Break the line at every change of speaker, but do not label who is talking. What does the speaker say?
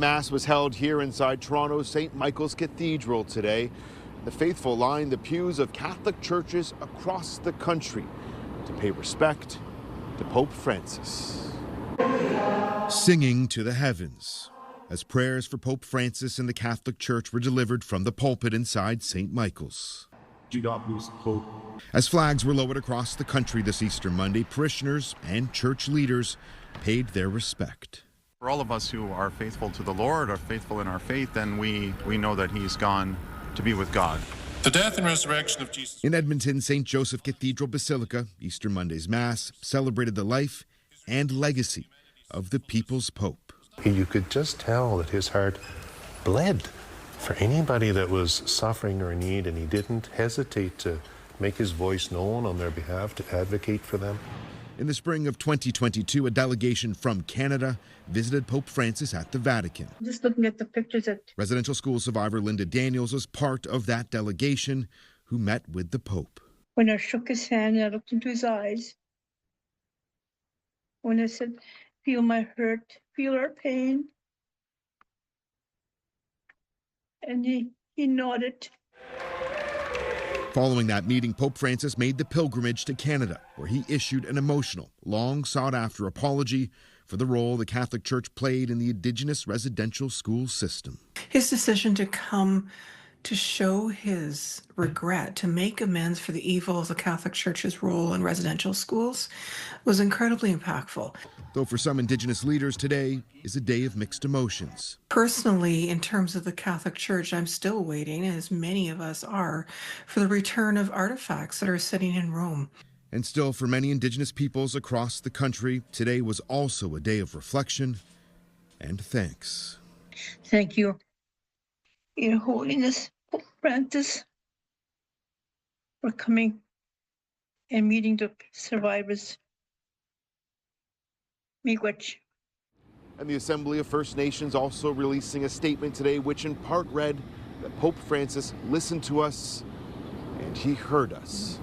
Mass was held here inside Toronto's St. Michael's Cathedral today. The faithful lined the pews of Catholic churches across the country to pay respect to Pope Francis. Singing to the heavens as prayers for Pope Francis and the Catholic Church were delivered from the pulpit inside St. Michael's.
Do not lose hope.
As flags were lowered across the country this Easter Monday, parishioners and church leaders paid their respect.
For all of us who are faithful to the Lord, are faithful in our faith, then we know that he's gone to be with God.
The death and resurrection of Jesus.
In Edmonton, St. Joseph Cathedral Basilica, Easter Monday's Mass celebrated the life and legacy of the people's Pope.
You could just tell that his heart bled for anybody that was suffering or in need, and he didn't hesitate to make his voice known on their behalf, to advocate for them.
In the spring of 2022, a delegation from Canada visited Pope Francis at the Vatican.
Just looking at the pictures
Residential school survivor Linda Daniels was part of that delegation who met with the Pope.
When I shook his hand and I looked into his eyes, when I said, feel my hurt, feel our pain, and he nodded.
Following that meeting, Pope Francis made the pilgrimage to Canada, where he issued an emotional, long sought-after apology for the role the Catholic Church played in the Indigenous residential school system.
His decision to come to show his regret, to make amends for the evil of the Catholic Church's role in residential schools, was incredibly impactful.
Though for some Indigenous leaders, today is a day of mixed emotions.
Personally, in terms of the Catholic Church, I'm still waiting, as many of us are, for the return of artifacts that are sitting in Rome.
And still, for many Indigenous peoples across the country, today was also a day of reflection and thanks.
Thank you, Your Holiness, Pope Francis, for coming and meeting the survivors. Miigwech.
And the Assembly of First Nations also releasing a statement today which in part read that Pope Francis listened to us and he heard us.